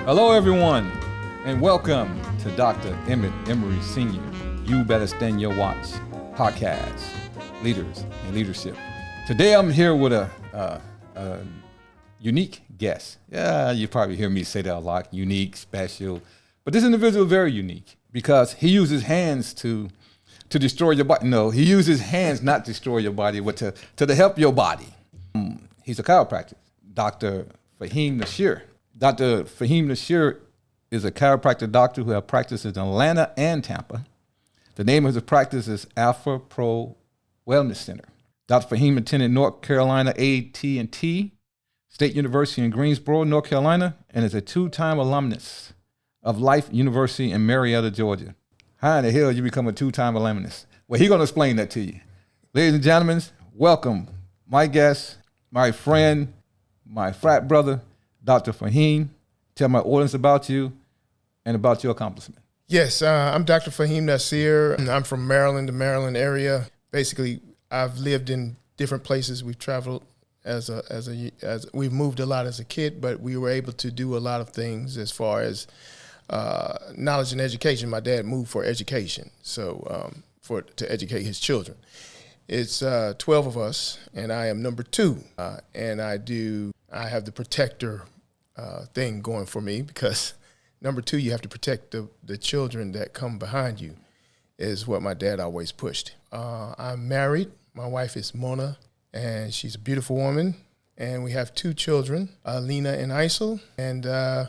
Hello, everyone, and welcome to Dr. Emmett Emery Sr. You Better Stand Your Watch podcast, Leaders and Leadership. Today, I'm here with a unique guest. Yeah, you probably hear me say that a lot, unique, special. But this individual is very unique because he uses hands to destroy your body. No, he uses hands not to destroy your body, but to help your body. He's a chiropractor, Dr. Faheem Nasir. Dr. Faheem Nasir is a chiropractic doctor who has practices in Atlanta and Tampa. The name of his practice is Alpha Pro Wellness Center. Dr. Faheem attended North Carolina AT&T State University in Greensboro, North Carolina, and is a two-time alumnus of Life University in Marietta, Georgia. How in the hell you become a two-time alumnus? Well, he's going to explain that to you. Ladies and gentlemen, welcome my guest, my friend, my frat brother, Dr. Faheem. Tell my audience about you and about your accomplishment. Yes, I'm Dr. Faheem Nasir. I'm from Maryland, the Maryland area. Basically, I've lived in different places. We've traveled as we've moved a lot as a kid, but we were able to do a lot of things as far as knowledge and education. My dad moved for education, so to educate his children. It's 12 of us, and I am number 2, and I have the protector thing going for me because number 2, you have to protect the children that come behind you, is what my dad always pushed. I'm married. My wife is Mona, and she's a beautiful woman. And we have 2 children, Lena and Isel. And I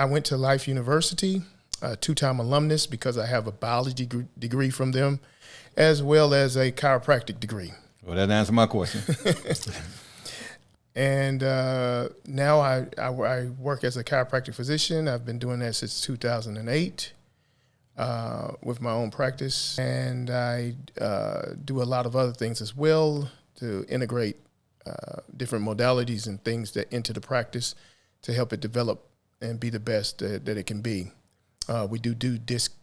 went to Life University, a 2-time alumnus because I have a biology degree from them, as well as a chiropractic degree. Well, that answers my question. And now I work as a chiropractic physician. I've been doing that since 2008 with my own practice. And I do a lot of other things as well to integrate different modalities and things that into the practice to help it develop and be the best that it can be. We do disc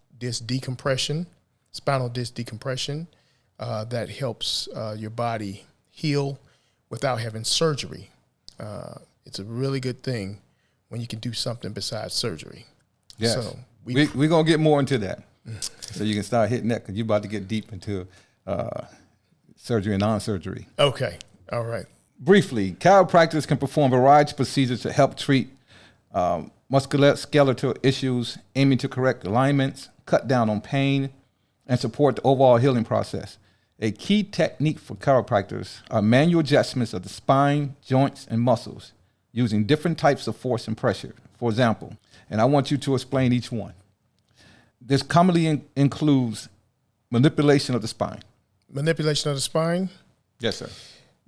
decompression, spinal disc decompression, that helps your body heal without having surgery. It's a really good thing when you can do something besides surgery. Yes. So we're going to get more into that. So you can start hitting that because you're about to get deep into surgery and non-surgery. Okay. All right. Briefly, chiropractors can perform a variety of procedures to help treat musculoskeletal issues, aiming to correct alignments, cut down on pain, and support the overall healing process. A key technique for chiropractors are manual adjustments of the spine, joints, and muscles using different types of force and pressure. For example, and I want you to explain each one. This commonly includes manipulation of the spine. Manipulation of the spine? Yes, sir.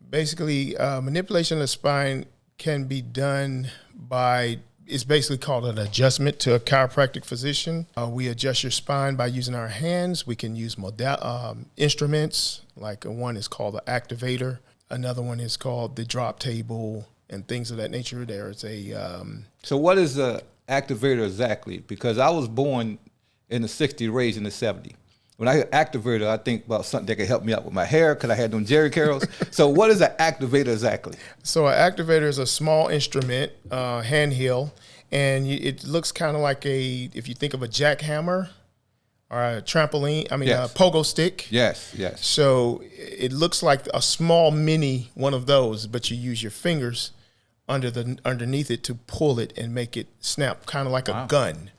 Basically, manipulation of the spine can be done by, it's basically called an adjustment to a chiropractic physician. We adjust your spine by using our hands. We can use instruments, like one is called the activator. Another one is called the drop table and things of that nature. There's a... So what is the activator exactly? Because I was born in the 60s, raised in the 70s. When I hear activator, I think about something that could help me out with my hair because I had them Jerry Curls. So what is an activator exactly? So an activator is a small instrument, handheld, and it looks kind of like if you think of a jackhammer or a trampoline, yes. A pogo stick. Yes, yes. So it looks like a small mini one of those, but you use your fingers underneath it to pull it and make it snap, kind of like a gun.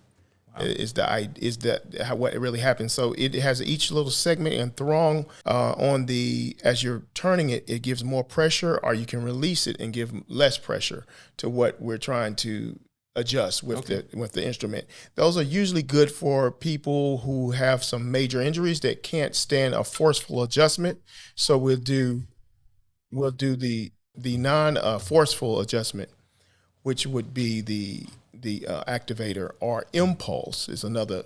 Is that what it really happens? So it has each little segment and thong as you're turning it, it gives more pressure, or you can release it and give less pressure to what we're trying to adjust with the instrument. Those are usually good for people who have some major injuries that can't stand a forceful adjustment. So we'll do the non-forceful adjustment, which would be the activator, or impulse is another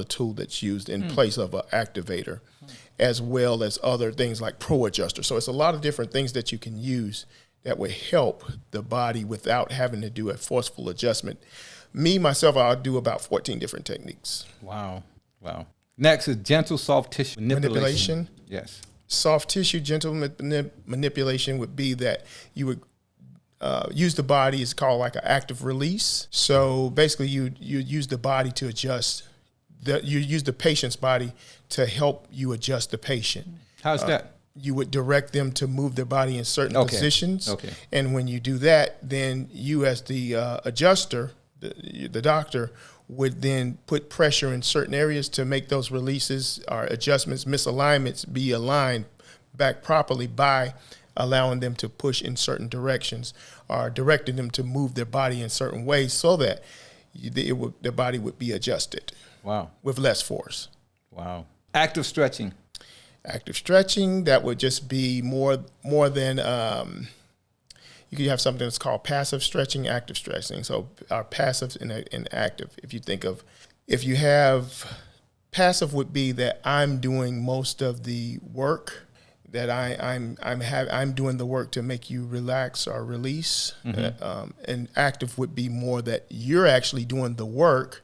tool that's used in place of an activator, as well as other things like Pro Adjuster. So it's a lot of different things that you can use that would help the body without having to do a forceful adjustment. Myself, I'll do about 14 different techniques. Wow. Next is gentle soft tissue manipulation. Yes. Soft tissue gentle manipulation would be that you would use the body is called like an active release. So basically, you use the body to adjust. You use the patient's body to help you adjust the patient. How's that? You would direct them to move their body in certain positions. Okay. And when you do that, then you as the adjuster, the doctor, would then put pressure in certain areas to make those releases or adjustments, misalignments be aligned back properly by allowing them to push in certain directions or directing them to move their body in certain ways so that their body would be adjusted. Wow. With less force. Wow. Active stretching. Active stretching, that would just be more than, you could have something that's called passive stretching, active stretching. So our passive and active, if you have passive would be that I'm doing most of the work, that I'm doing the work to make you relax or release. And active would be more that you're actually doing the work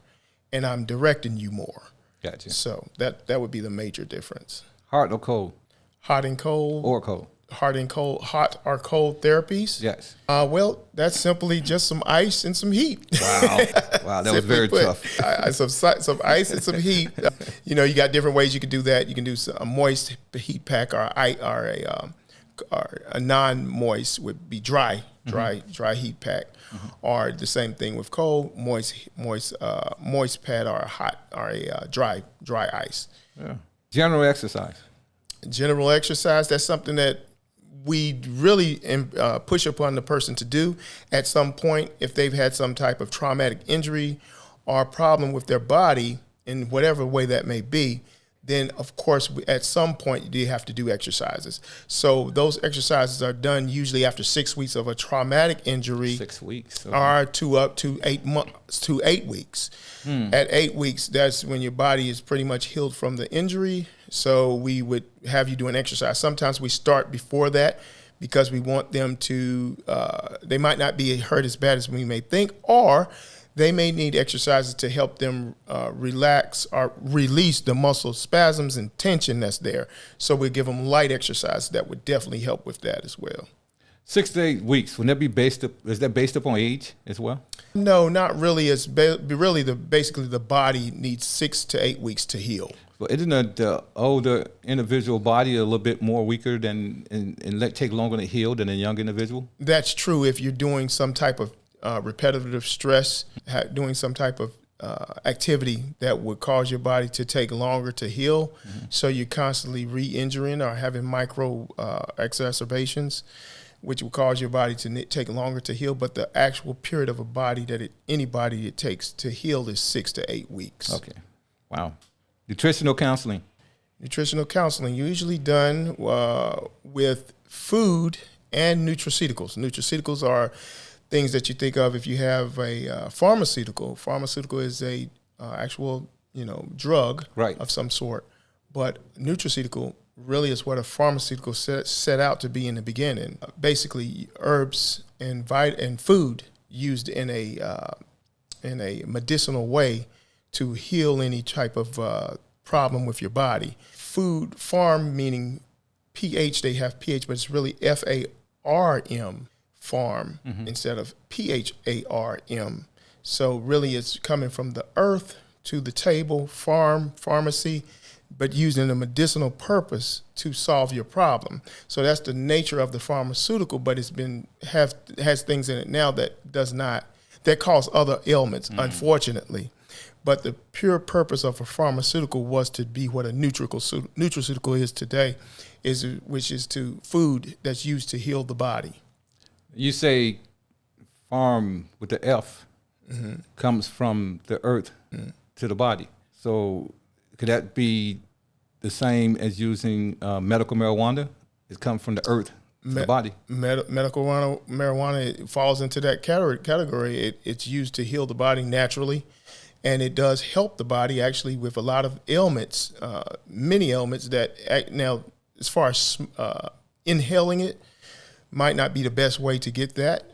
and I'm directing you more. Gotcha. So that would be the major difference. Hot or cold? Hot and cold. Or cold? Hot or cold therapies? Yes. Well, that's simply just some ice and some heat. Wow, that was very tough. Some ice and some heat. You got different ways you can do that. You can do a moist heat pack or a non-moist would be dry heat pack, or the same thing with cold, moist pad or a hot or a dry ice. Yeah. General exercise. General exercise, that's something that we really push upon the person to do at some point if they've had some type of traumatic injury or problem with their body in whatever way that may be. Then, of course, at some point, you have to do exercises. So those exercises are done usually after 6 weeks of a traumatic injury. 6 weeks. Okay. Or up to 8 months to 8 weeks. At 8 weeks, that's when your body is pretty much healed from the injury. So we would have you do an exercise. Sometimes we start before that because we want them to, they might not be hurt as bad as we may think, or they may need exercises to help them relax or release the muscle spasms and tension that's there. So we give them light exercise that would definitely help with that as well. 6 to 8 weeks. Would that be is that based upon age as well? No, not really. It's basically the body needs 6 to 8 weeks to heal. Well, isn't the older individual body a little bit more weaker and take longer to heal than a young individual? That's true if you're doing some type of repetitive stress, doing some type of activity that would cause your body to take longer to heal. So you're constantly re-injuring or having micro exacerbations, which will cause your body to take longer to heal. But the actual period of a body anybody it takes to heal is 6 to 8 weeks. Okay. Wow. Nutritional counseling. Nutritional counseling usually done with food and nutraceuticals. Nutraceuticals are things that you think of if you have a pharmaceutical. Pharmaceutical is a actual drug of some sort, but nutraceutical really is what a pharmaceutical set out to be in the beginning. Basically, herbs and food used in a medicinal way to heal any type of problem with your body. Farm meaning pH. They have pH, but it's really FARM. Farm instead of PHARM. So really it's coming from the earth to the table, pharmacy, but using a medicinal purpose to solve your problem. So that's the nature of the pharmaceutical, but it's has things in it now that cause other ailments, unfortunately. But the pure purpose of a pharmaceutical was to be what a nutraceutical is today, which is to food that's used to heal the body. You say farm with the F comes from the earth to the body. So could that be the same as using medical marijuana? It comes from the earth to the body. Medical marijuana falls into that category. It's used to heal the body naturally, and it does help the body actually with a lot of ailments, many ailments that now as far as inhaling it, might not be the best way to get that.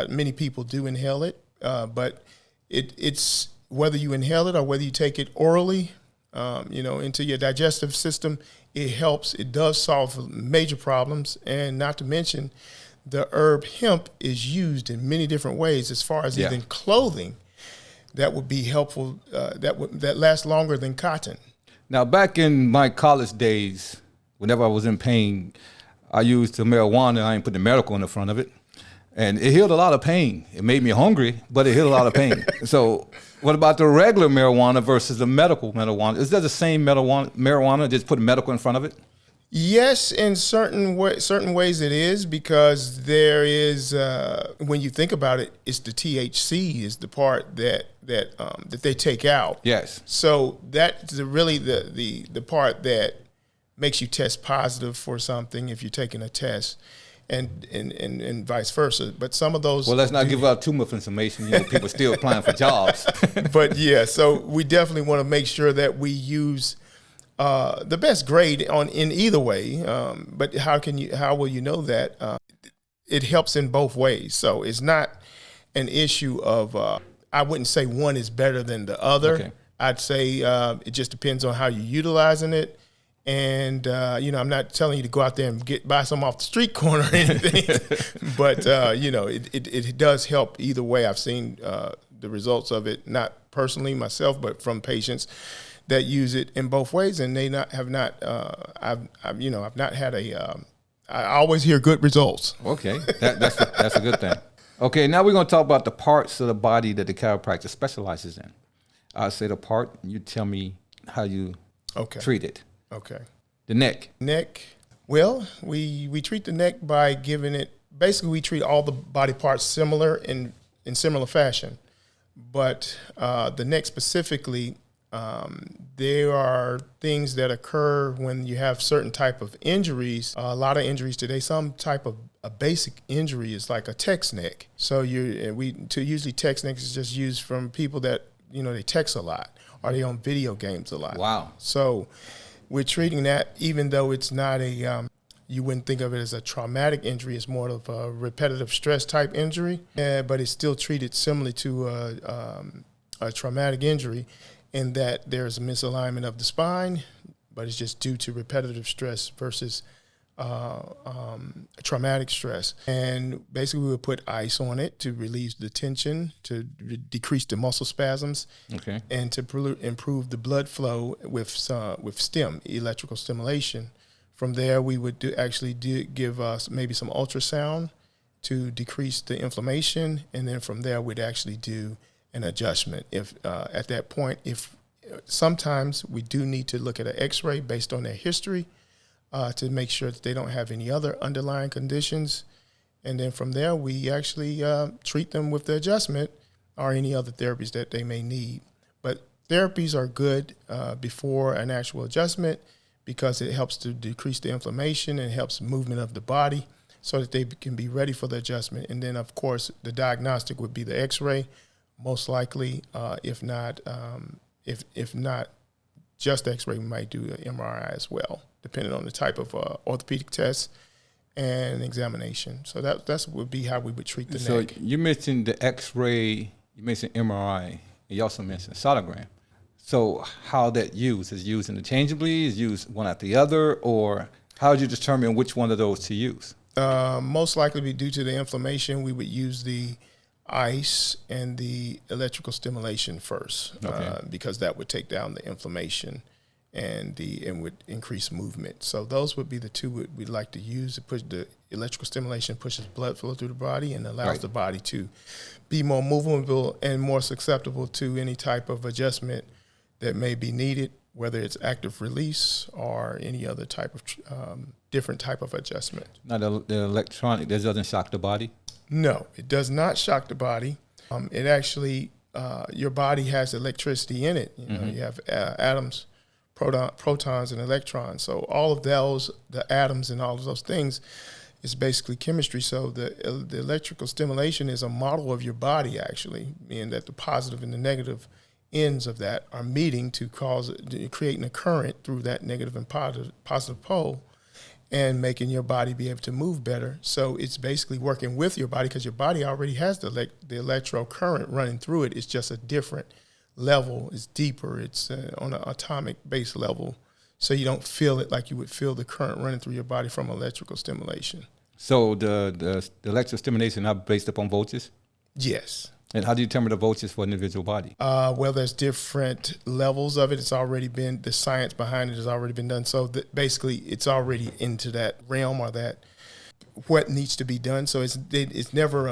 Many people do inhale it, but it's whether you inhale it or whether you take it orally, into your digestive system, it helps. It does solve major problems, and not to mention the herb hemp is used in many different ways as far as even clothing that would be helpful, that lasts longer than cotton. Now, back in my college days, whenever I was in pain, I used the marijuana. I didn't put the medical in the front of it. And it healed a lot of pain. It made me hungry, but it healed a lot of pain. So what about the regular marijuana versus the medical marijuana? Is that the same marijuana, just put medical in front of it? Yes, in certain ways it is, because there is, when you think about it, it's the THC is the part that they take out. Yes. So that's really the part that makes you test positive for something if you're taking a test. And vice versa. But some of those... Well, let's not give out too much information. People still applying for jobs. But yeah, so we definitely want to make sure that we use the best grade in either way. But how will you know that? It helps in both ways. So it's not an issue of, I wouldn't say one is better than the other. Okay. I'd say it just depends on how you're utilizing it. And, I'm not telling you to go out there and buy some off the street corner or anything, but, it does help either way. I've seen the results of it, not personally myself, but from patients that use it in both ways. And I've not had I always hear good results. Okay, that's a good thing. Okay, now we're going to talk about the parts of the body that the chiropractor specializes in. I'll say the part, you tell me how you treat it. Okay. The neck. Well, we treat the neck by giving it, basically we treat all the body parts similar in similar fashion. But the neck specifically, there are things that occur when you have certain type of injuries, a lot of injuries today, some type of a basic injury is like a text neck. So usually text neck is just used from people that, they text a lot or they on video games a lot. Wow. So we're treating that, even though it's not you wouldn't think of it as a traumatic injury. It's more of a repetitive stress type injury, but it's still treated similarly to a traumatic injury in that there's a misalignment of the spine, but it's just due to repetitive stress versus traumatic stress. And basically we would put ice on it to relieve the tension, to decrease the muscle spasms, and to improve the blood flow with electrical stimulation. From there, we would give us maybe some ultrasound to decrease the inflammation, and then from there we'd actually do an adjustment. If at that point, sometimes we do need to look at an X-ray based on their history, to make sure that they don't have any other underlying conditions. And then from there, we actually treat them with the adjustment or any other therapies that they may need. But therapies are good before an actual adjustment because it helps to decrease the inflammation and helps movement of the body so that they can be ready for the adjustment. And then, of course, the diagnostic would be the X-ray, most likely. If not just X-ray, we might do an MRI as well, depending on the type of orthopedic test and examination. So that would be how we would treat the neck. So you mentioned the X-ray, you mentioned MRI, and you also mentioned sonogram. So how that used? Is it used interchangeably? Is it used one after the other? Or how did you determine which one of those to use? Most likely be due to the inflammation. We would use the ice and the electrical stimulation first, because that would take down the inflammation and would increase movement. So those would be the two we'd like to use. To push the electrical stimulation pushes blood flow through the body and allows the body to be more movable and more susceptible to any type of adjustment that may be needed, whether it's active release or any other type of different type of adjustment. Now the electronic, that doesn't shock the body? No, it does not shock the body. It actually, your body has electricity in it. You have atoms, protons, and electrons. So all of those, the atoms and all of those things, is basically chemistry. So the electrical stimulation is a model of your body, actually, meaning that the positive and the negative ends of that are meeting to creating a current through that negative and positive pole, and making your body be able to move better. So it's basically working with your body because your body already has the electro current running through it. It's just a different level. It's deeper. It's on an atomic base level. So you don't feel it like you would feel the current running through your body from electrical stimulation. So the electrostimulation are based upon voltage? Yes. And how do you determine the voltage for an individual body? Well, there's different levels of it. It's already been, the science behind it has already been done. So basically, it's already into that realm or that what needs to be done. So it's never,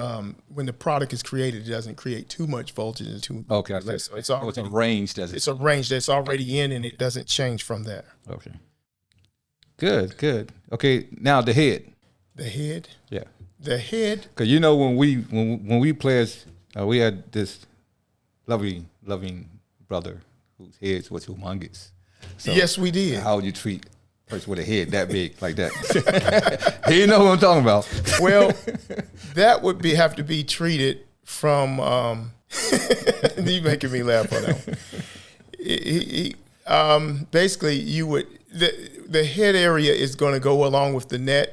when the product is created, it doesn't create too much voltage and too Okay, less. So it's a range, does it? It's a range that's already in, and it doesn't change from there. Okay. Good. Okay, now the head. The head? Yeah. The head. Because you know when we players, we had this loving brother whose head was humongous. So yes, we did. How would you treat a person with a head that big like that? You know what I'm talking about. Well, that would have to be treated from. You making me laugh on that one. Basically, you would the head area is going to go along with the neck.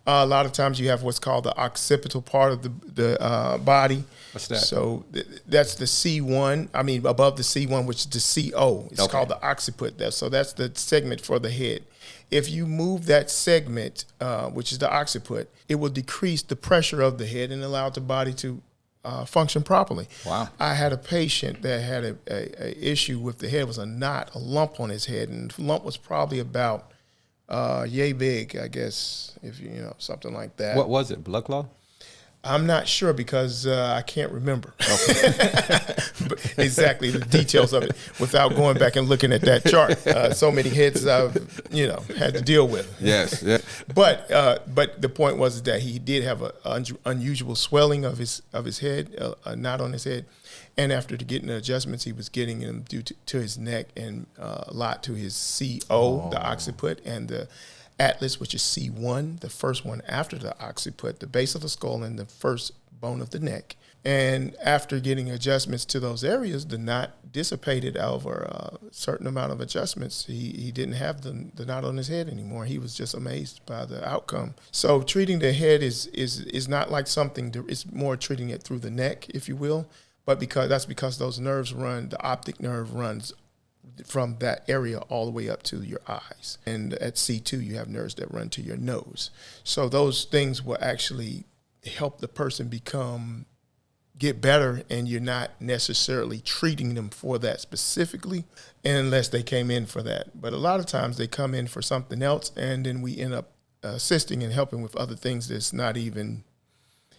A lot of times you have what's called the occipital part of the body. What's that? So that's the C1. I mean, above the C1, which is the CO. It's called the occiput. So that's the segment for the head. If you move that segment, which is the occiput, it will decrease the pressure of the head and allow the body to function properly. Wow. I had a patient that had a issue with the head. It was a knot, a lump on his head, and the lump was probably about yay big, I guess, if you know, something like that. What was it, blood clot? I'm not sure because I can't remember exactly the details of it without going back and looking at that chart. So many heads I've had to deal with. Yes, yeah. But the point was that he did have an unusual swelling of his head, a knot on his head, and after getting the adjustments, he was getting them due to his neck and a lot to his CO, the occiput, and the atlas, which is C1, the first one after the occiput, the base of the skull and the first bone of the neck. And after getting adjustments to those areas, the knot dissipated over a certain amount of adjustments. He didn't have the knot on his head anymore. He was just amazed by the outcome. So treating the head is not like something, it's more treating it through the neck, if you will. But because those nerves run, the optic nerve runs from that area all the way up to your eyes. And at C2, you have nerves that run to your nose. So those things will actually help the person get better, and you're not necessarily treating them for that specifically unless they came in for that. But a lot of times they come in for something else, and then we end up assisting and helping with other things that's not even,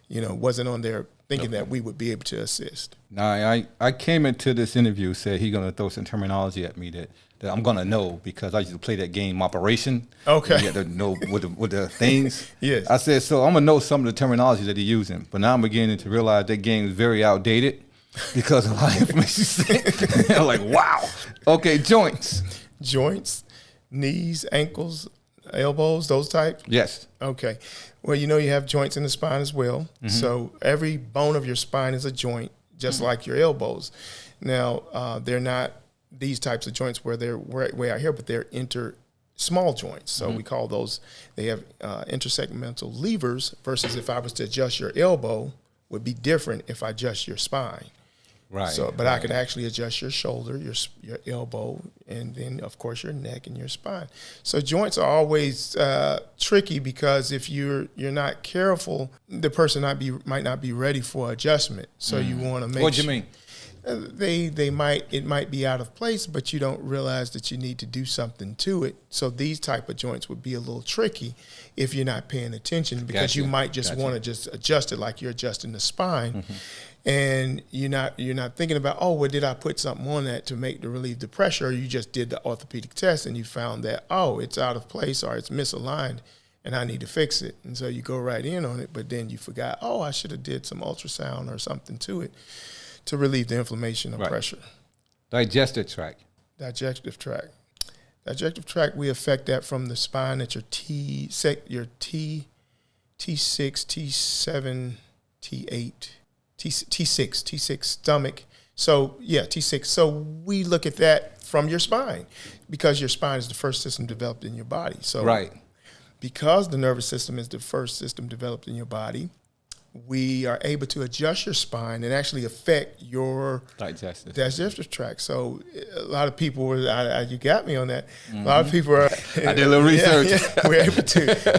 wasn't on their thinking that we would be able to assist. Now, I came into this interview, said he's going to throw some terminology at me that I'm going to know because I used to play that game Operation. Okay. You had to know with the things. Yes. I said, so I'm going to know some of the terminology that he's using. But now I'm beginning to realize that game is very outdated because a lot of information. I'm like, wow. Okay, joints. Joints, knees, ankles, elbows, those types? Yes. Okay. Well, you have joints in the spine as well. Mm-hmm. So every bone of your spine is a joint, just like your elbows. Now, they're not these types of joints where they're way out here, but they're small joints. So we call those, they have intersegmental levers versus if I was to adjust your elbow would be different if I adjust your spine. Right. So, but I could actually adjust your shoulder, your elbow, and then of course your neck and your spine. So joints are always tricky because if you're not careful, the person might not be ready for adjustment. So you want to make. What do you mean? It might be out of place, but you don't realize that you need to do something to it. So these type of joints would be a little tricky if you're not paying attention because you might just want to just adjust it like you're adjusting the spine. Mm-hmm. And you're not thinking about, did I put something on that to relieve the pressure? Or you just did the orthopedic test and you found that, it's out of place or it's misaligned and I need to fix it. And so you go right in on it, but then you forgot, I should have did some ultrasound or something to it to relieve the inflammation or pressure. Digestive tract. Digestive tract, we affect that from the spine at your T6, T7, T8, T6 stomach. So T6. So we look at that from your spine because your spine is the first system developed in your body. So because the nervous system is the first system developed in your body, we are able to adjust your spine and actually affect your digestive tract. So a lot of people were, you got me on that. A lot of people are. I did a little research. Yeah,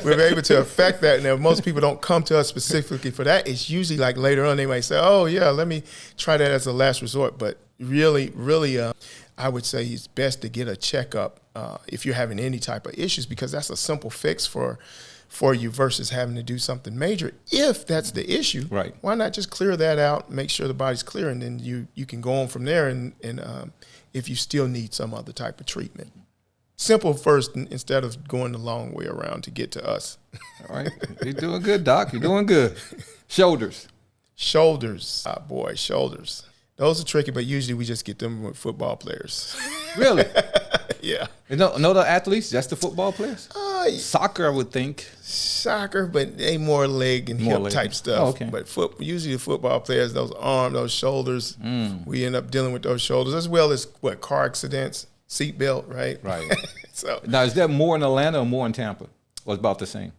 we're able to affect that. Now, most people don't come to us specifically for that. It's usually like later on they might say, oh yeah, let me try that as a last resort. But really, I would say it's best to get a checkup if you're having any type of issues, because that's a simple fix for you versus having to do something major. If that's the issue, right, why not just clear that out, make sure the body's clear, and then you can go on from there. And if you still need some other type of treatment, simple first instead of going the long way around to get to us. All right, you're doing good, Doc. You're doing good. Shoulders. Boy, shoulders. Those are tricky, but usually we just get them with football players. Really? Yeah. No other athletes, just the football players? Soccer, I would think. Soccer, but they more leg and hip type stuff. Oh, okay. But usually the football players, those arms, those shoulders, we end up dealing with those shoulders, as well as car accidents, seatbelt, right? Right. So now, is that more in Atlanta or more in Tampa? Or it's about the same?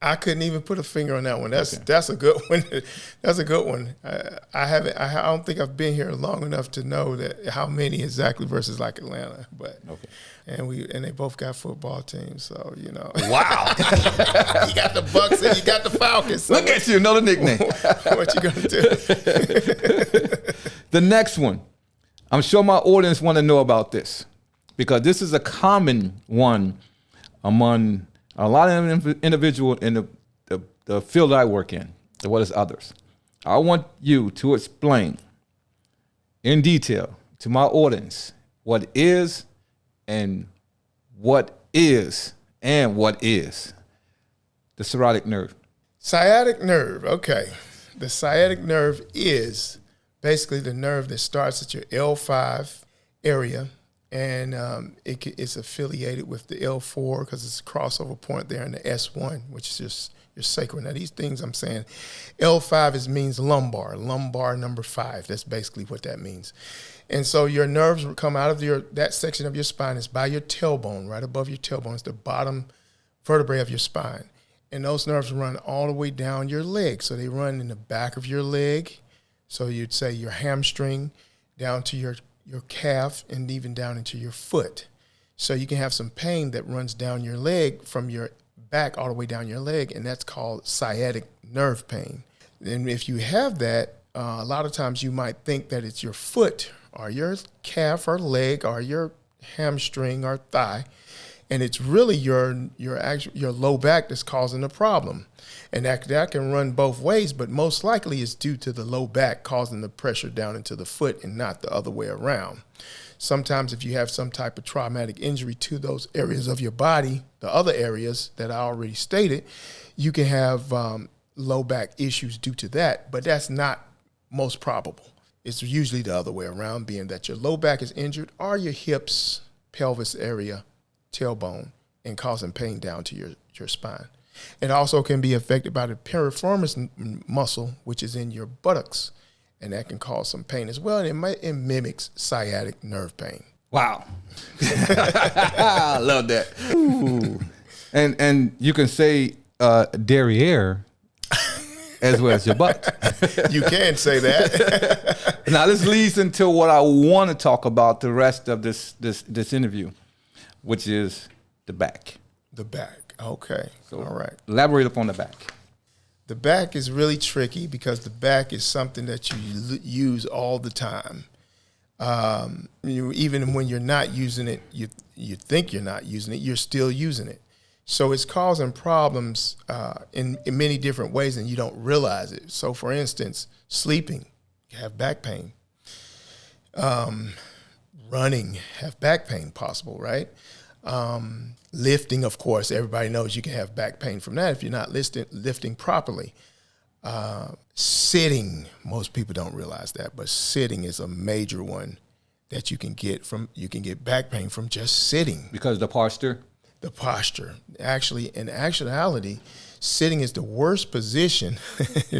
I couldn't even put a finger on that one. That's a good one. That's a good one. I don't think I've been here long enough to know that how many exactly versus like Atlanta. But and they both got football teams, so you know. Wow. You got the Bucks and you got the Falcons. So look at you, know the nickname. What you gonna do? The next one, I'm sure my audience want to know about this, because this is a common one among a lot of individuals in the field I work in, as well as others. I want you to explain in detail to my audience what is the sciatic nerve. Sciatic nerve, okay. The sciatic nerve is basically the nerve that starts at your L5 area, and it's affiliated with the L4 because it's a crossover point there in the S1, which is just your sacral. Now, these things I'm saying, L5 means lumbar number 5. That's basically what that means. And so your nerves will come out of that section of your spine. It's by your tailbone, right above your tailbone. It's the bottom vertebrae of your spine. And those nerves run all the way down your leg. So they run in the back of your leg. So you'd say your hamstring down to your calf and even down into your foot. So you can have some pain that runs down your leg from your back all the way down your leg, and that's called sciatic nerve pain. And if you have that, a lot of times you might think that it's your foot or your calf or leg or your hamstring or thigh, and it's really your low back that's causing the problem. And that can run both ways, but most likely it's due to the low back causing the pressure down into the foot and not the other way around. Sometimes if you have some type of traumatic injury to those areas of your body, the other areas that I already stated, you can have low back issues due to that, but that's not most probable. It's usually the other way around, being that your low back is injured or your hips, pelvis area, tailbone, and causing pain down to your spine. It also can be affected by the piriformis muscle, which is in your buttocks, and that can cause some pain as well. And it mimics sciatic nerve pain. Wow. I love that. Ooh. And you can say derriere as well as your butt. You can say that. Now this leads into what I want to talk about the rest of this interview, which is the back. The back. Okay. So, all right. Elaborate upon the back. The back is really tricky because the back is something that you use all the time. Even when you're not using it, you think you're not using it, you're still using it. So it's causing problems in many different ways, and you don't realize it. So, for instance, sleeping, you have back pain. Running, have back pain possible, right? Lifting, of course, everybody knows you can have back pain from that if you're not lifting properly. Sitting, most people don't realize that, but sitting is a major one that you can get back pain from just sitting. Because the posture? The posture. Actually, in actuality, sitting is the worst position,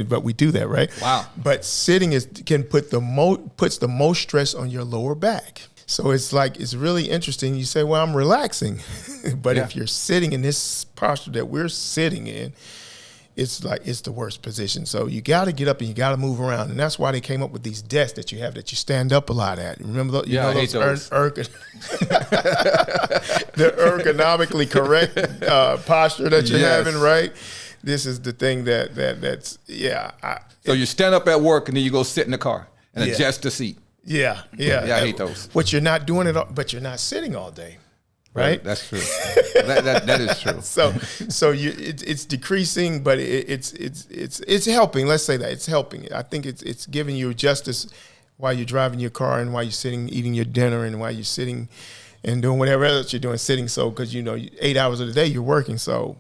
but we do that, right? Wow. But sitting puts the most stress on your lower back. So it's really interesting. You say, well, I'm relaxing. But if you're sitting in this posture that we're sitting in, it's the worst position. So you got to get up and you got to move around, and that's why they came up with these desks that you have that you stand up a lot at. Remember, the ergonomically correct posture that you're having, right? This is the thing that's So you stand up at work and then you go sit in the car and adjust the seat. Yeah, I hate those. What you're not doing it, but you're not sitting all day. Right? That's true. that is true. So it's decreasing, but it's helping. Let's say that it's helping. I think it's giving you justice while you're driving your car and while you're sitting eating your dinner and while you're sitting and doing whatever else you're doing sitting. So because 8 hours of the day you're working. So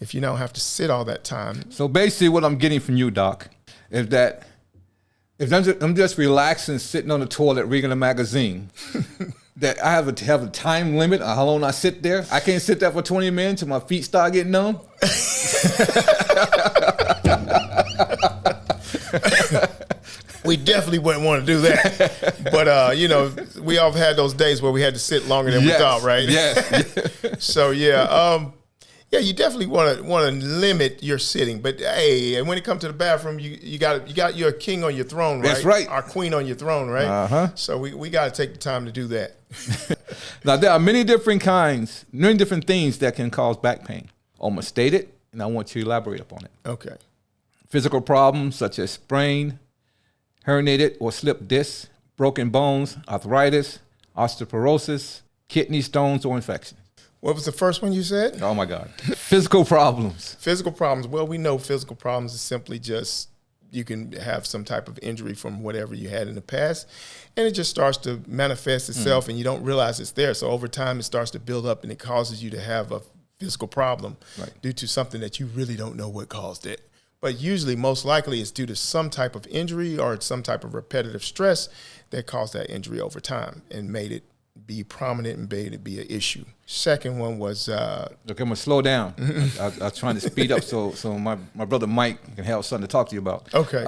if you don't have to sit all that time. So basically, what I'm getting from you, Doc, is that if I'm just relaxing, sitting on the toilet reading a magazine. That I have a time limit on how long I sit there. I can't sit there for 20 minutes until my feet start getting numb. We definitely wouldn't want to do that. But, we all had those days where we had to sit longer than we thought, right? Yes. So, you definitely want to limit your sitting. But, hey, and when it comes to the bathroom, you got your king on your throne, right? That's right. Our queen on your throne, right? Uh-huh. So we got to take the time to do that. Now, there are many different things that can cause back pain. I'm going to state it, and I want you to elaborate upon it. Okay. Physical problems such as sprain, herniated or slipped discs, broken bones, arthritis, osteoporosis, kidney stones, or infections. What was the first one you said? Oh, my God. Physical problems. Physical problems. Well, we know physical problems is simply just you can have some type of injury from whatever you had in the past, and it just starts to manifest itself, and you don't realize it's there. So over time, it starts to build up, and it causes you to have a physical problem due to something that you really don't know what caused it. But usually, most likely, it's due to some type of injury or some type of repetitive stress that caused that injury over time and made it be prominent and made it be an issue. Second one was... Okay, I'm going to slow down. I was trying to speed up so my brother Mike can have something to talk to you about. Okay.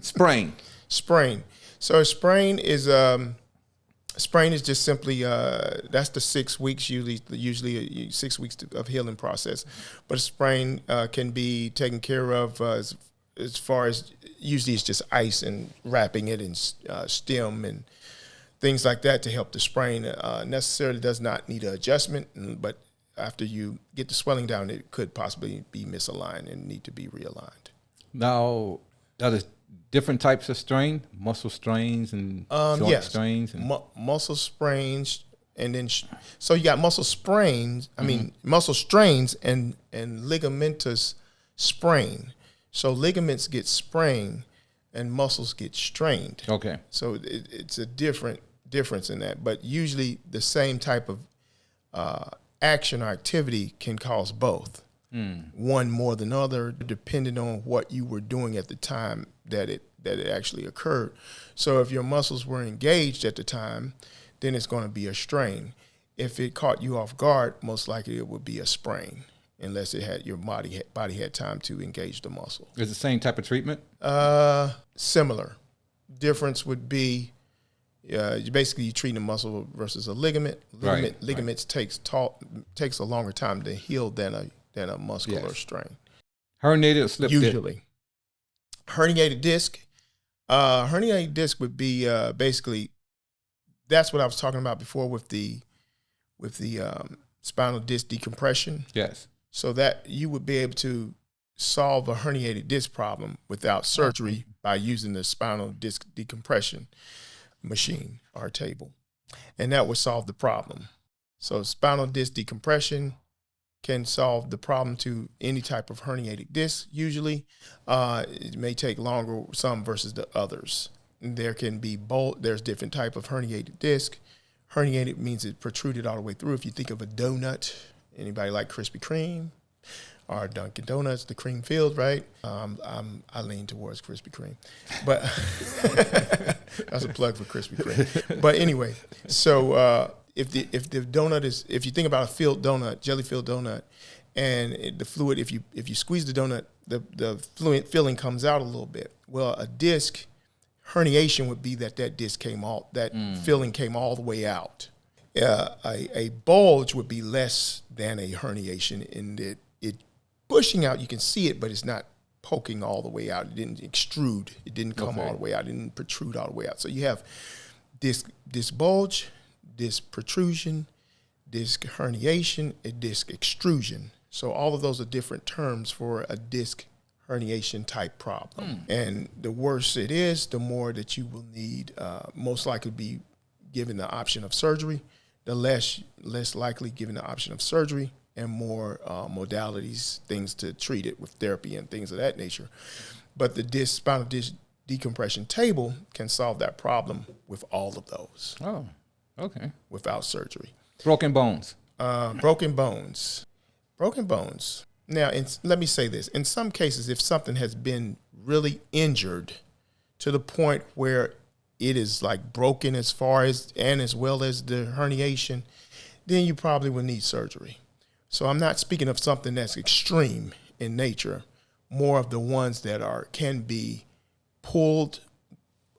Sprain. So a sprain is just simply, that's the 6 weeks, usually 6 weeks of healing process. But a sprain can be taken care of as far as, usually it's just ice and wrapping it in stem and things like that to help the sprain. Necessarily does not need an adjustment, but after you get the swelling down, it could possibly be misaligned and need to be realigned. Now, are there different types of strain, muscle strains and joint strains? And muscle sprains, and then so you got muscle sprains. Muscle strains and ligamentous sprain. So ligaments get sprained and muscles get strained. Okay. So it's a difference in that, but usually the same type of action or activity can cause both. One more than other, depending on what you were doing at the time that it actually occurred. So if your muscles were engaged at the time, then it's going to be a strain. If it caught you off guard, most likely it would be a sprain, unless it had your body had time to engage the muscle. Is it the same type of treatment? Similar. Difference would be you treat a muscle versus a ligament. Ligaments takes a longer time to heal than a muscular strain. Herniated or slipped usually. Herniated disc. Herniated disc would be basically, that's what I was talking about before with the spinal disc decompression. Yes. So that you would be able to solve a herniated disc problem without surgery by using the spinal disc decompression machine or table. And that would solve the problem. So spinal disc decompression can solve the problem to any type of herniated disc. Usually, it may take longer, some versus the others. There can be there's different type of herniated disc. Herniated means it protruded all the way through. If you think of a donut, anybody like Krispy Kreme or Dunkin' Donuts, the cream filled, right? I lean towards Krispy Kreme, but that's a plug for Krispy Kreme. But anyway, so if the donut is, if you think about a filled donut, jelly filled donut, and the fluid, if you squeeze the donut, the fluid filling comes out a little bit. Well, a disc herniation would be that disc filling came all the way out. A bulge would be less than a herniation in that pushing out. You can see it, but it's not poking all the way out. It didn't extrude. It didn't come all the way out. It didn't protrude all the way out. So you have disc bulge, disc protrusion, disc herniation, and disc extrusion. So all of those are different terms for a disc herniation type problem. And the worse it is, the more that you will need, most likely be given the option of surgery, the less likely given the option of surgery, and more modalities, things to treat it with therapy and things of that nature. But the spinal disc decompression table can solve that problem with all of those. Oh, okay. Without surgery. Broken bones. Broken bones. Now, let me say this. In some cases, if something has been really injured to the point where it is like broken as well as the herniation, then you probably will need surgery. So I'm not speaking of something that's extreme in nature, more of the ones that can be pulled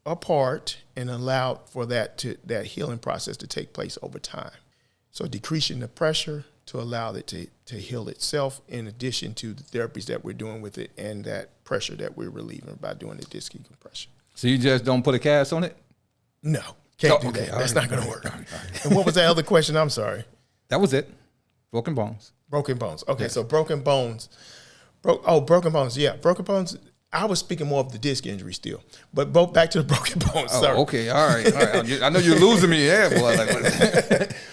apart and allowed for that healing process to take place over time. So decreasing the pressure to allow it to heal itself, in addition to the therapies that we're doing with it and that pressure that we're relieving by doing the disc decompression. So you just don't put a cast on it? No, can't do that. That's not going to work. And what was that other question? I'm sorry. That was it. Broken bones. Broken bones. Okay, yes. So broken bones. Broken bones. Yeah, broken bones. I was speaking more of the disc injury still, but back to the broken bones. Sorry. Okay, all right. I know you're losing me here, boy.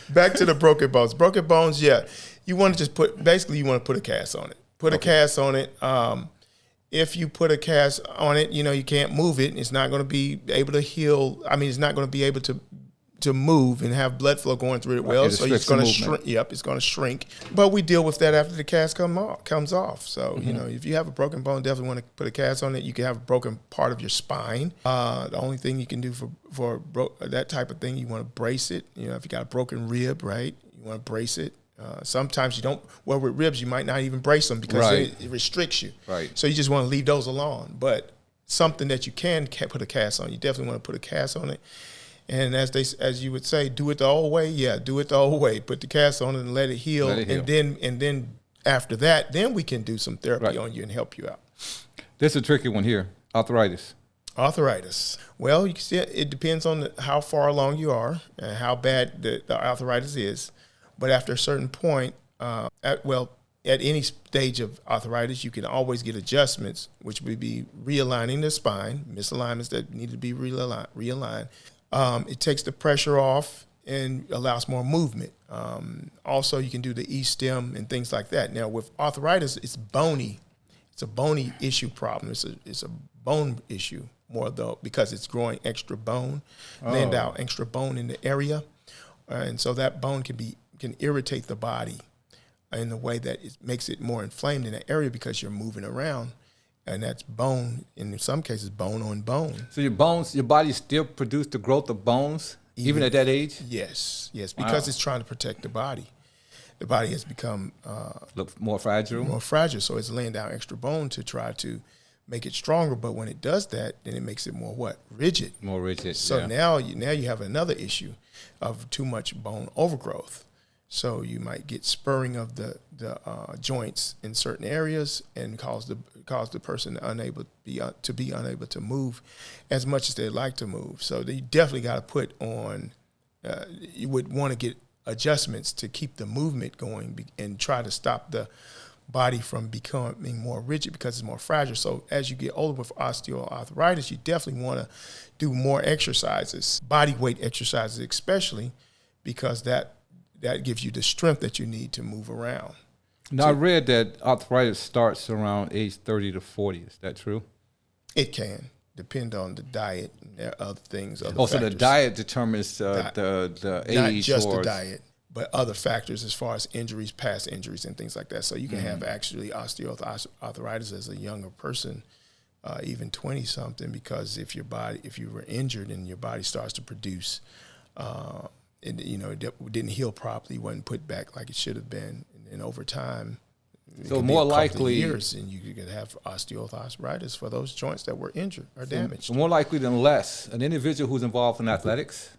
Back to the broken bones. Broken bones. Yeah, you want to just put a cast on it. Put a cast on it. If you put a cast on it, you can't move it. It's not going to be able to heal. I mean, it's not going to be able to move and have blood flow going through it well. So it's going to shrink. Yep, it's going to shrink. But we deal with that after the cast comes off. So, if you have a broken bone, definitely want to put a cast on it. You can have a broken part of your spine. The only thing you can do for that type of thing, you want to brace it. If you got a broken rib, right, you want to brace it. Sometimes you don't. Well, with ribs, you might not even brace them because it restricts you. Right. So you just want to leave those alone. But something that you can put a cast on, you definitely want to put a cast on it. And as you would say, do it the old way. Yeah, do it the old way. Put the cast on it and let it heal. And then after that, then we can do some therapy on you and help you out. This is a tricky one here. Arthritis. Well, you can see it depends on how far along you are and how bad the arthritis is. But after a certain point, at any stage of arthritis, you can always get adjustments, which would be realigning the spine, misalignments that need to be realigned. It takes the pressure off and allows more movement. Also, you can do the E-stem and things like that. Now, with arthritis, it's bony. It's a bony issue problem. It's a bone issue more though, because it's growing extra bone, laying out extra bone in the area, and so that bone can irritate the body in the way that it makes it more inflamed in that area because you're moving around. And that's bone, in some cases, bone on bone. So your body still produce the growth of bones, even at that age? Yes, because it's trying to protect the body. The body has become look more fragile. So it's laying down extra bone to try to make it stronger. But when it does that, then it makes it more rigid. More rigid. So now you have another issue of too much bone overgrowth. So you might get spurring of the joints in certain areas and cause the person to be unable to move as much as they'd like to move. So you definitely got to put on. You would want to get adjustments to keep the movement going and try to stop the body from becoming more rigid because it's more fragile. So as you get older with osteoarthritis, you definitely want to do more exercises, body weight exercises especially, because that gives you the strength that you need to move around. Now, I read that arthritis starts around age 30 to 40. Is that true? It can depend on the diet and there are other things. So the diet determines the age? Not just the diet, but other factors as far as injuries, past injuries, and things like that. So you can have actually osteoarthritis as a younger person, even 20-something, because if you were injured and your body starts to produce it didn't heal properly, wasn't put back like it should have been, and over time, so more likely years, and you could have osteoarthritis for those joints that were injured or damaged. So more likely than less, an individual who's involved in athletics.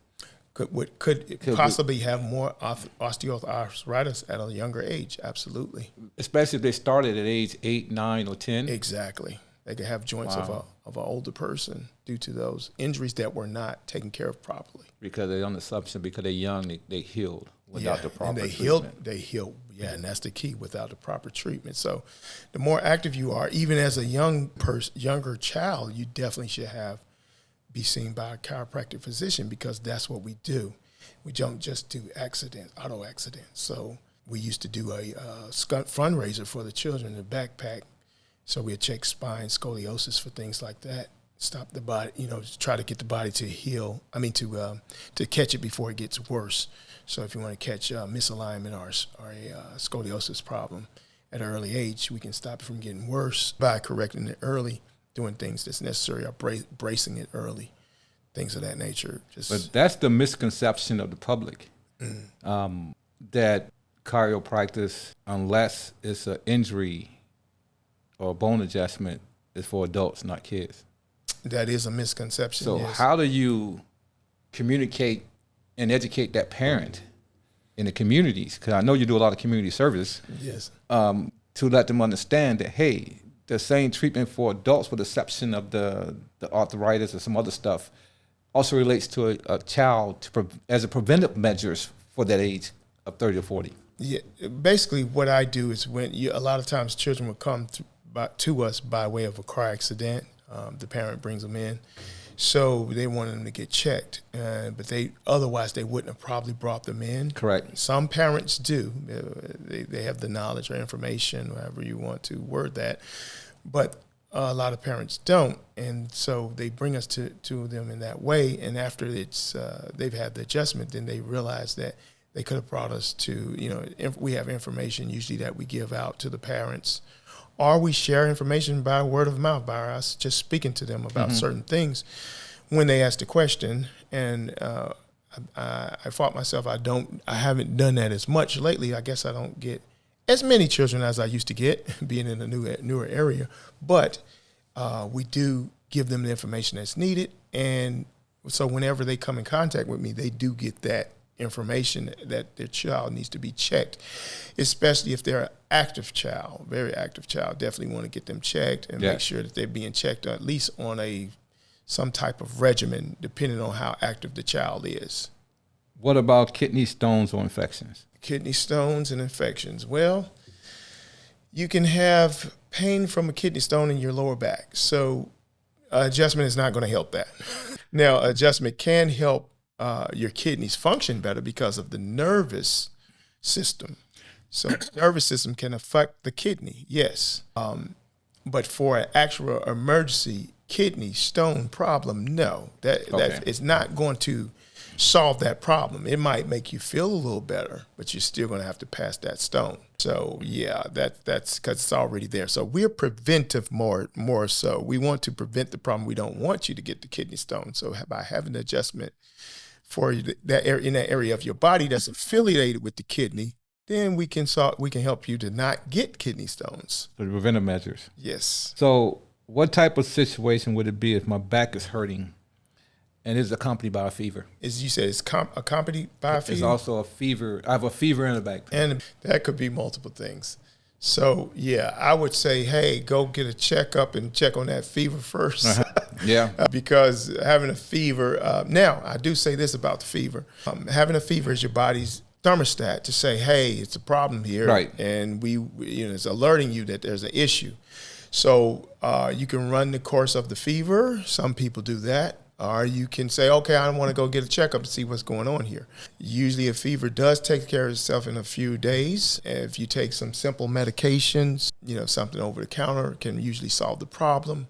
could possibly have more osteoarthritis at a younger age. Absolutely. Especially if they started at age 8, 9, or 10. Exactly. They could have joints of an older person due to those injuries that were not taken care of properly. Because they're on the assumption because they're young, they healed without the proper and treatment. They healed, and that's the key, without the proper treatment. So the more active you are, even as a younger child, you definitely should be seen by a chiropractic physician, because that's what we do. We don't just do auto accidents. So we used to do a fundraiser for the children in the backpack. So we'd check spine, scoliosis for things like that. Stop the body, try to get the body to heal. To catch it before it gets worse. So if you want to catch misalignment or a scoliosis problem at an early age, we can stop it from getting worse by correcting it early, doing things that's necessary, or bracing it early, things of that nature. But that's the misconception of the public, that chiropractic, unless it's an injury or a bone adjustment, is for adults, not kids. That is a misconception. So yes. How do you communicate and educate that parent in the communities? Because I know you do a lot of community service. Yes. To let them understand that, hey, the same treatment for adults, with the exception of the arthritis or some other stuff, also relates to a child as a preventive measures for that age of 30 or 40. Yeah. Basically, what I do is a lot of times children will come to us by way of a car accident. The parent brings them in. So they want them to get checked, but otherwise they wouldn't have probably brought them in. Correct. Some parents do. They have the knowledge or information, however you want to word that, but a lot of parents don't, and so they bring us to them in that way. And after they've had the adjustment, then they realize that they could have brought us to, we have information usually that we give out to the parents, or we share information by word of mouth, by us just speaking to them about certain things when they ask the question. And I fought myself. I haven't done that as much lately. I guess I don't get as many children as I used to get, being in a newer area. But we do give them the information that's needed. And so whenever they come in contact with me, they do get that information that their child needs to be checked, especially if they're an active child, very active child. Definitely want to get them checked and make sure that they're being checked at least on some type of regimen, depending on how active the child is. What about kidney stones or infections? Kidney stones and infections. Well, you can have pain from a kidney stone in your lower back. So adjustment is not going to help that. Now, adjustment can help your kidneys function better because of the nervous system. So the nervous system can affect the kidney, yes. But for an actual emergency kidney stone problem, no. That is not going to solve that problem. It might make you feel a little better, but you're still going to have to pass that stone. So yeah, that's because it's already there. So we're preventive more so. We want to prevent the problem. We don't want you to get the kidney stone. So by having the adjustment for that area, in that area of your body that's affiliated with the kidney, then we can help you to not get kidney stones. So the preventive measures. Yes. So what type of situation would it be if my back is hurting and it's accompanied by a fever? As you said, it's accompanied by a fever? It's also a fever. I have a fever in the back. And that could be multiple things. So, yeah, I would say, hey, go get a checkup and check on that fever first. Yeah. Because having a fever, now, I do say this about the fever. Having a fever is your body's thermostat to say, hey, it's a problem here. Right. And it's alerting you that there's an issue. So you can run the course of the fever. Some people do that. Or you can say, okay, I want to go get a checkup to see what's going on here. Usually a fever does take care of itself in a few days. If you take some simple medications, something over the counter can usually solve the problem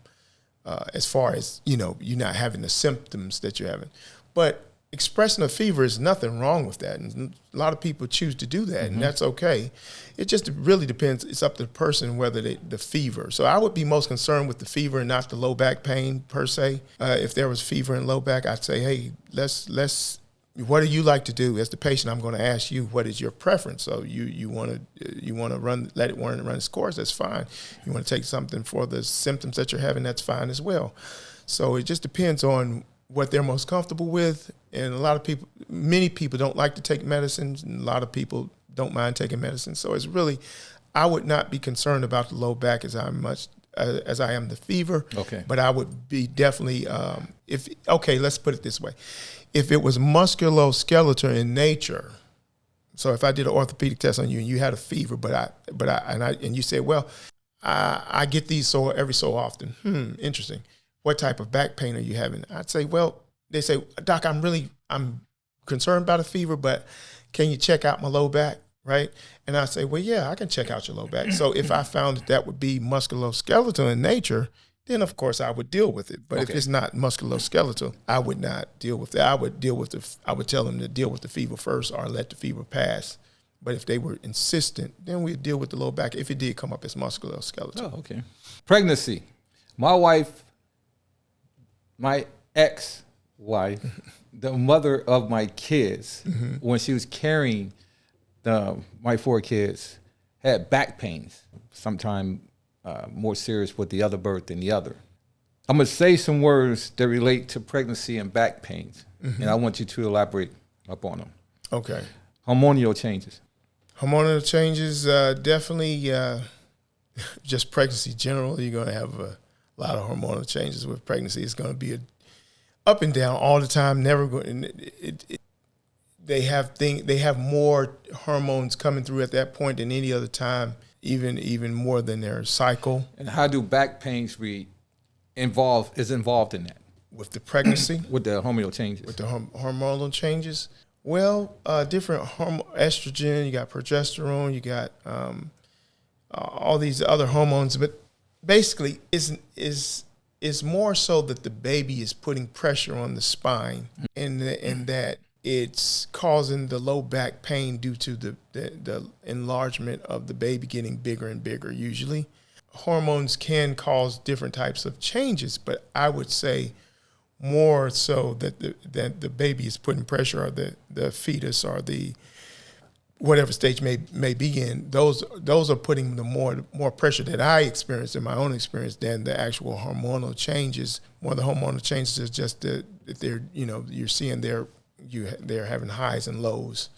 as far as, you're not having the symptoms that you're having. But expressing a fever is nothing wrong with that. And a lot of people choose to do that, and that's okay. It just really depends. It's up to the person whether the fever. So I would be most concerned with the fever and not the low back pain per se. If there was fever in low back, I'd say, hey, let's. What do you like to do? As the patient, I'm going to ask you, what is your preference? So you want to let it run its course, that's fine. You want to take something for the symptoms that you're having, that's fine as well. So it just depends on what they're most comfortable with. And many people don't like to take medicines, and a lot of people don't mind taking medicine. So it's really, I would not be concerned about the low back as I am the fever. Okay. But I would be definitely, let's put it this way. If it was musculoskeletal in nature, so if I did an orthopedic test on you and you had a fever, and you said, well, I get these every so often. Interesting. What type of back pain are you having? I'd say, well, they say, Doc, I'm concerned about a fever, but can you check out my low back, right? And I say, well, yeah, I can check out your low back. So if I found that would be musculoskeletal in nature, then of course I would deal with it. But if it's not musculoskeletal, I would not deal with that. I would tell them to deal with the fever first or let the fever pass. But if they were insistent, then we'd deal with the low back if it did come up as musculoskeletal. Oh, okay. Pregnancy. My ex-wife, the mother of my kids, when she was carrying my 4 kids, had back pains, sometimes more serious with the other birth than the other. I'm going to say some words that relate to pregnancy and back pains, and I want you to elaborate upon them. Okay. Hormonal changes. Hormonal changes, definitely just pregnancy generally. You're going to have a lot of hormonal changes with pregnancy. It's going to be up and down all the time. Never going. They have more hormones coming through at that point than any other time, even more than their cycle. And how do back pains involved in that? With the pregnancy? With the hormonal changes. With the hormonal changes? Well, different estrogen, you got progesterone, you got all these other hormones, but basically is more so that the baby is putting pressure on the spine, and that it's causing the low back pain due to the enlargement of the baby getting bigger and bigger. Usually, hormones can cause different types of changes, but I would say more so that the baby is putting pressure, or the fetus, or the whatever stage may be in. Those are putting the more pressure that I experienced in my own experience than the actual hormonal changes. One of the hormonal changes is just that they're, you're seeing they're having highs and lows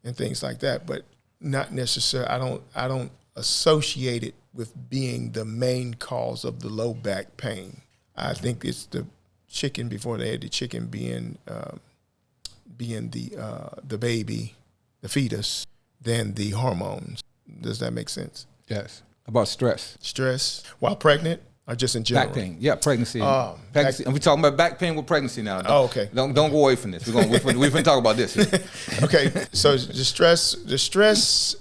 and things like that, but not necessarily. I don't associate it with being the main cause of the low back pain. I think it's the chicken before they had the chicken being the baby, the fetus, than the hormones. Does that make sense? Yes. About stress. Stress while pregnant or just in general? Back pain. Yeah, pregnancy. Pregnancy. And we're talking about back pain with pregnancy now. Okay. Don't go away from this. We're going to talk about this here. Okay. So the stress,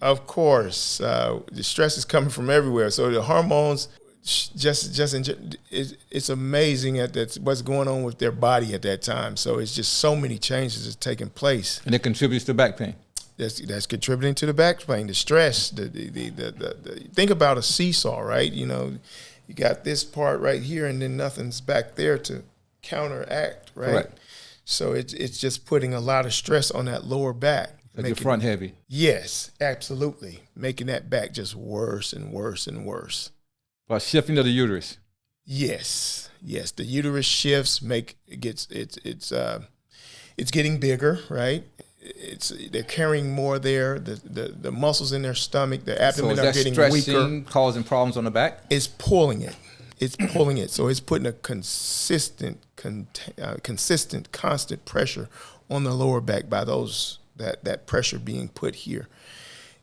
of course, the stress is coming from everywhere. So the hormones, it's amazing at what's going on with their body at that time. So it's just so many changes that's taking place, and it contributes to back pain. That's contributing to the back pain, the stress. The think about a seesaw, right? You got this part right here, and then nothing's back there to counteract, right? Correct. So it's just putting a lot of stress on that lower back. Like your front heavy. Yes, absolutely, making that back just worse and worse and worse. About shifting of the uterus. Yes. The uterus shifts. It's getting bigger, right? They're carrying more there. The muscles in their stomach, the abdomen are getting weaker, causing problems on the back. It's pulling it. So it's putting a consistent, constant pressure on the lower back by that pressure being put here,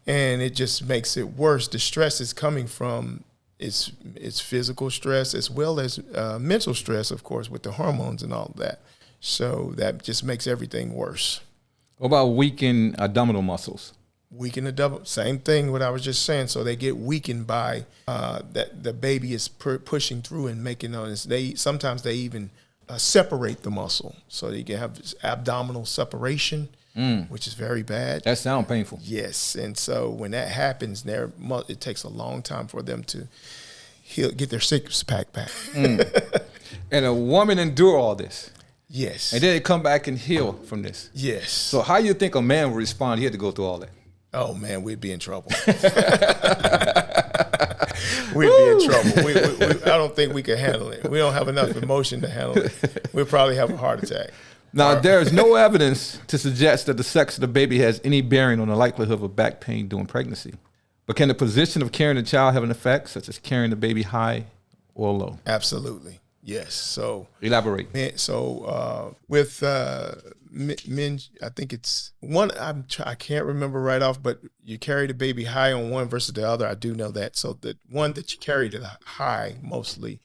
and it just makes it worse. The stress is coming from it's physical stress as well as mental stress, of course, with the hormones and all of that. So that just makes everything worse. What about weakened abdominal muscles? Same thing, what I was just saying. So they get weakened by that the baby is pushing through and making noise. Sometimes they even separate the muscle. So you can have this abdominal separation, which is very bad. That sounds painful. Yes, and so when that happens, it takes a long time for them to get their six-pack back. And a woman endure all this. Yes. And then they come back and heal from this. Yes. So how do you think a man would respond? He had to go through all that. Oh, man, we'd be in trouble. we'd be in trouble. I don't think we could handle it. We don't have enough emotion to handle it. We'd probably have a heart attack. Now, there is no evidence to suggest that the sex of the baby has any bearing on the likelihood of back pain during pregnancy. But can the position of carrying the child have an effect, such as carrying the baby high or low? Absolutely. Yes. So elaborate. So with men, I think it's one. I can't remember right off, but you carry the baby high on one versus the other. I do know that. So the one that you carry to the high mostly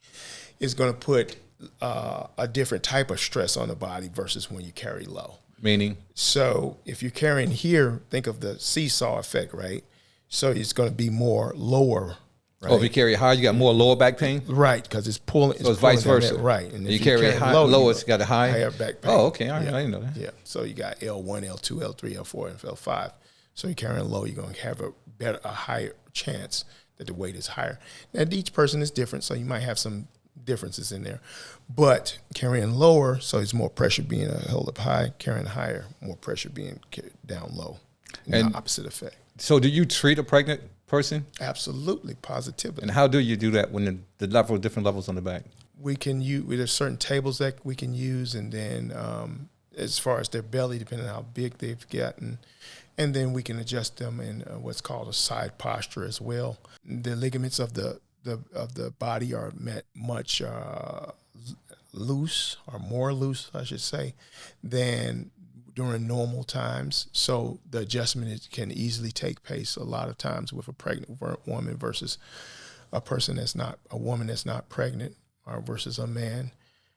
is going to put a different type of stress on the body versus when you carry low. Meaning? So if you're carrying here, think of the seesaw effect, right? So it's going to be more lower. Right? Oh, if you carry it high, you got more lower back pain? Right, because it's pulling. So it's vice versa. Right. And if you carry it high, low, it's got a higher back pain. Oh, okay. All right. I didn't know that. Yeah. So you got L1, L2, L3, L4, and L5. So you're carrying low, you're going to have a higher chance that the weight is higher. Now, each person is different, so you might have some differences in there. But carrying lower, so it's more pressure being held up high. Carrying higher, more pressure being down low. And the opposite effect. So do you treat a pregnant person? Absolutely, positively. And how do you do that when the different levels on the back? We can use, there's certain tables that we can use, and then as far as their belly, depending on how big they've gotten, and then we can adjust them in what's called a side posture as well. The ligaments of the body are much loose, or more loose, I should say, than during normal times. So the adjustment can easily take place a lot of times with a pregnant woman versus a woman that's not pregnant, or versus a man.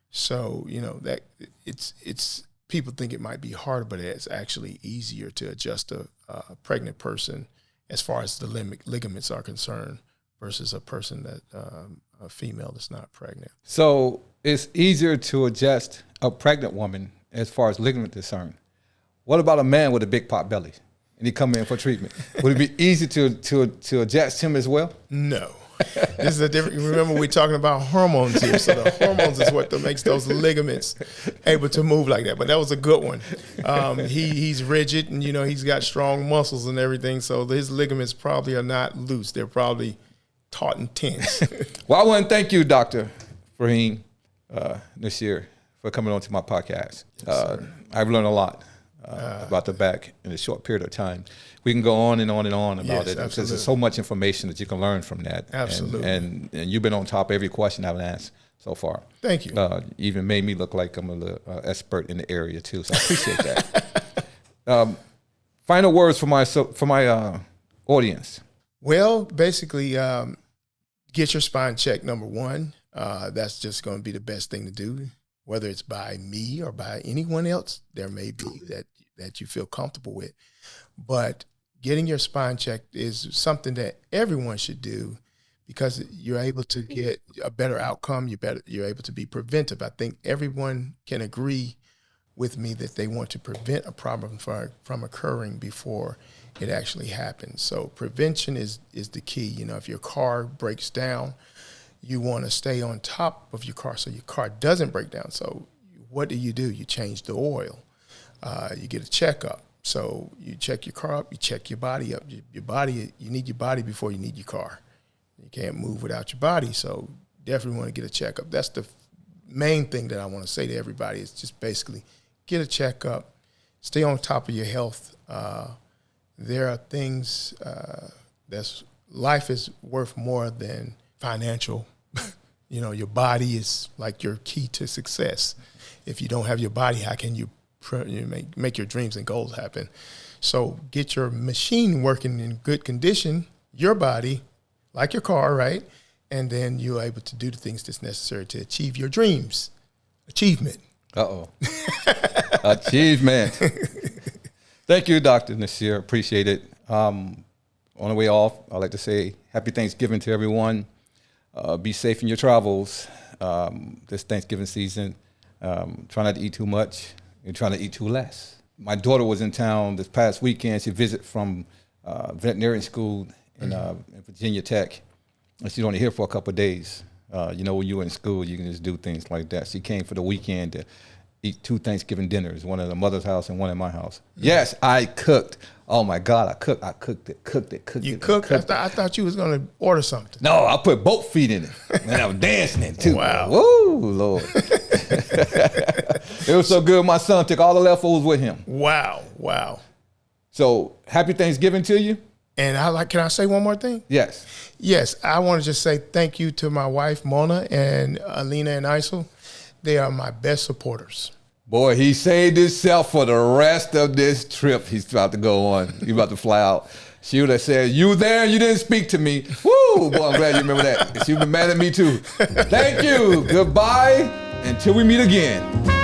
So, that it's people think it might be harder, but it's actually easier to adjust a pregnant person as far as the ligaments are concerned versus a person a female that's not pregnant. So it's easier to adjust a pregnant woman as far as ligament is concerned. What about a man with a big pot belly and he come in for treatment? Would it be easy to adjust him as well? No. This is a different. Remember, we're talking about hormones here. So the hormones is what makes those ligaments able to move like that. But that was a good one. He's rigid, and he's got strong muscles and everything. So his ligaments probably are not loose. They're probably taut and tense. Well, I want to thank you, Dr. Faheem Nasir, for coming on to my podcast. Yes, I've learned a lot about the back in a short period of time. We can go on and on and on about it, because there's so much information that you can learn from that. Absolutely. And you've been on top of every question I've asked so far. Thank you. Even made me look like I'm an expert in the area too, so I appreciate that. Final words for my audience. Well, basically, get your spine checked, number one. That's just going to be the best thing to do, whether it's by me or by anyone else. There may be that you feel comfortable with. But getting your spine checked is something that everyone should do, because you're able to get a better outcome. You're able to be preventive. I think everyone can agree with me that they want to prevent a problem from occurring before it actually happens. So prevention is the key. If your car breaks down, you want to stay on top of your car so your car doesn't break down. So what do? You change the oil. You get a checkup. So you check your car up, you check your body up. Your body, you need your body before you need your car. You can't move without your body, so definitely want to get a checkup. That's the main thing that I want to say to everybody, is just basically get a checkup, stay on top of your health. There are things life is worth more than financial. Your body is like your key to success. If you don't have your body, how can you make your dreams and goals happen? So get your machine working in good condition, your body, like your car, right? And then you're able to do the things that's necessary to achieve your dreams. Achievement. Achievement. Thank you, Dr. Nasir. Appreciate it. On the way off, I'd like to say happy Thanksgiving to everyone. Be safe in your travels this Thanksgiving season. Try not to eat too much. You're trying to eat too less. My daughter was in town this past weekend. She visited from veterinary school in Virginia Tech, and she's only here for a couple of days. When you're in school, you can just do things like that. She came for the weekend to eat 2 Thanksgiving dinners, one at the mother's house and one at my house. Yes, I cooked. Oh my God, I cooked it. You cooked? I thought you was going to order something. No, I put both feet in it. And I was dancing it too. Wow. Woo, Lord. It was so good, my son took all the leftovers with him. Wow. So, happy Thanksgiving to you. And can I say one more thing? Yes. Yes, I want to just say thank you to my wife, Mona, and Alina and Isel. They are my best supporters. Boy, he saved himself for the rest of this trip he's about to go on. He's about to fly out. She would have said, you there, you didn't speak to me. Woo, boy, I'm glad you remember that. She would have been mad at me too. Thank you. Goodbye until we meet again.